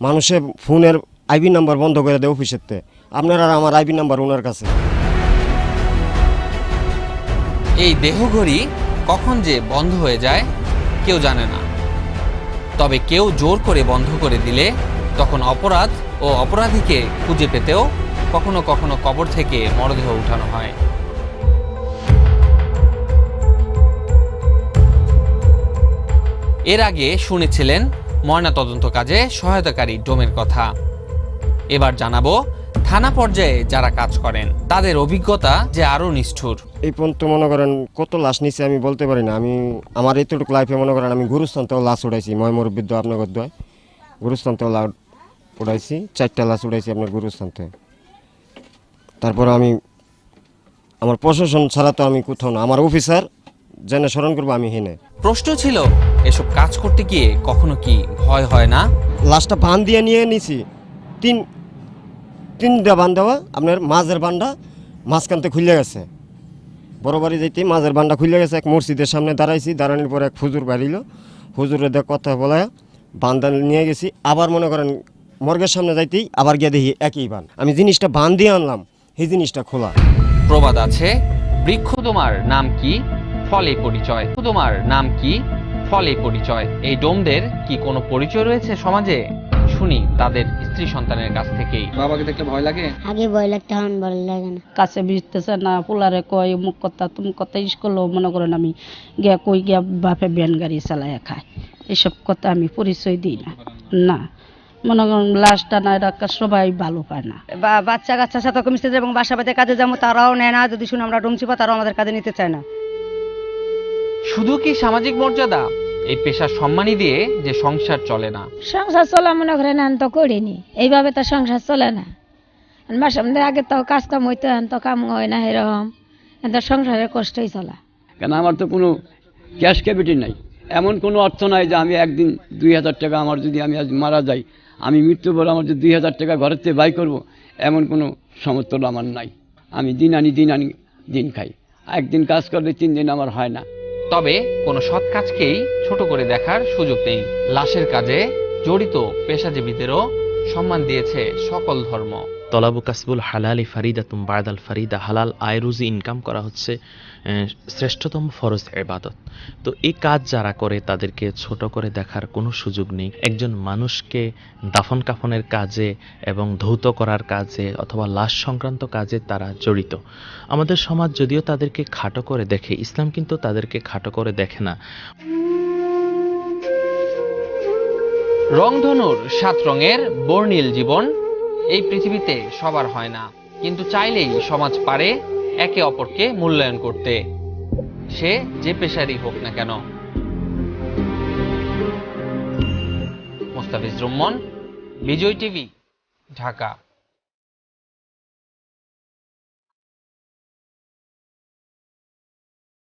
মানুষে ফোনের IB number বন্ধ করে দেয় অফিসের। আপনার আর আমার আইবি নাম্বার ওনার কাছে। এই দেহঘড়ি কখন যে বন্ধ হয়ে যায় কেউ জানে না, তবে কেউ জোর করে বন্ধ করে দিলে তখন অপরাধ ও অপরাধীকে খুঁজে পেতেও কখনো কখনো কবর থেকে মরদেহ উঠানো হয়। এর আগে শুনেছিলেন ময়নাতদন্ত কাজে সহায়তাকারী ডোমের কথা। এবার জানাবো থানা পর্যায়ে যারা কাজ করেন তাদের অভিজ্ঞতা যে আরো নিষ্ঠুর। এই পর্যন্ত মনে করেন কত লাশ নিচ্ছে আমি বলতে পারি না। আমি আমার এতটুকু লাইফে মনে করেন আমি গুরুস্থান থেকে লাশ উঠাইছি, ময়মরবিদ্য আপনার দয় গুরুস্থান থেকে লাশ উঠাইছি, 4টা লাশ উঠাইছি আপনার গুরুস্থান থেকে। তারপর আমি আমার প্রশাসন ছাড়া তো আমি কোথাও না, আমার অফিসার জেনে স্মরণ করবো আমি হেনে। প্রশ্ন ছিল এসব কাজ করতে গিয়ে কখনো কি ভয় হয় না? লাশটা বান দিয়ে নিয়ে নিছি, তিনটা বান দেওয়া, আপনার মাঝের বানটা মাঝখানতে খুলে গেছে। বড় বাড়ি যাইতে মাঝের বানটা খুলে গেছে। এক মসজিদের সামনে দাঁড়াইছি, দাঁড়ানোর পর এক হুজুর বাড়িল, হুজুরের দেখ কথা বলায় বান্দা নিয়ে গেছি। আবার মনে করেন মর্গের সামনে যাইতেই আবার গিয়ে দেখি একই বান। আমি জিনিসটা বান দিয়ে আনলাম, সেই জিনিসটা খোলা। প্রবাদ আছে, বৃক্ষ তোমার নাম কি ফলে পরিচয়, তোমার নাম কি ফলে পরিচয়। এই ডোমদের কি কোনো পরিচয় রয়েছে সমাজে? শুনি তাদের স্ত্রী সন্তানের কাছ থেকেই। বাবাকে দেখলে ভয় লাগে? আগে ভয় লাগতে, এখন ভয় লাগে না। কাছে বিজতেছে না, পোলারে কয় মুখ কথা তুমি কথা স্কুলেও মনে করেন আমি গিয়া কই গিয়া বাপে ভ্যান গাড়ি চালাইয়া খায়, এসব কথা আমি পরিচয় দিই না। না, মনে করেন লাশটা না এটা সবাই ভালো পায় না। বা বাচ্চা কাচ্চার সাথে কমিছে এবং বাসা বাড়িতে কাজে যাবো তারাও নেয় না, যদি শুনে আমরা ডুমচিপা তারাও আমাদের কাজে নিতে চায় না। শুধু কি সামাজিক মর্যাদা, এই পেশার সম্মানই দিয়ে যে সংসার চলে না। সংসার চলা মনে করেন আমি তো করিনি, এইভাবে তো সংসার চলে না। মাসে আগে তো কাজ কাম হইতো, এখন তো কাম হয় না, এরকম সংসারের কষ্টই চলা। কেন আমার তো কোনো ক্যাশ ক্যাপিটাল নাই, এমন কোনো অর্থ নাই যে আমি একদিন 2000 টাকা আমার যদি আমি আজ মারা যাই, আমি মৃত্যুর পর আমার যে 2000 টাকা ঘরের থেকে ব্যয় করবো, এমন কোনো সমর্থন আমার নাই। আমি দিন আনি দিন খাই, একদিন কাজ করলে 3 দিন আমার হয় না। তবে কোনো সৎ কাজকেই ছোট করে দেখার সুযোগ নেই। লাশের কাজে জড়িত পেশাজীবীদেরও সম্মান দিয়েছে সকল ধর্ম। তলাবু কাসবুল হালালি ফারিদাতুম বাদাল ফারিদা, হালাল আয় রুজি ইনকাম করা হচ্ছে শ্রেষ্ঠতম ফরজ ইবাদত। তো এই কাজ যারা করে তাদেরকে ছোট করে দেখার কোনো সুযোগ নেই। একজন মানুষকে দাফন কাফনের কাজে এবং ধৌত করার কাজে অথবা লাশ সংক্রান্ত কাজে তারা জড়িত। আমাদের সমাজ যদিও তাদেরকে খাটো করে দেখে, ইসলাম কিন্তু তাদেরকে খাটো করে দেখে না। রংধনুর 7 রঙের বর্ণিল জীবন এই পৃথিবীতে সবার হয় না, কিন্তু চাইলেই সমাজ পারে একে অপরকে মূল্যায়ন করতে, সে যে পেশারই হোক না কেন। মোস্তাফিজ রুম্মন, বিজয় টিভি, ঢাকা।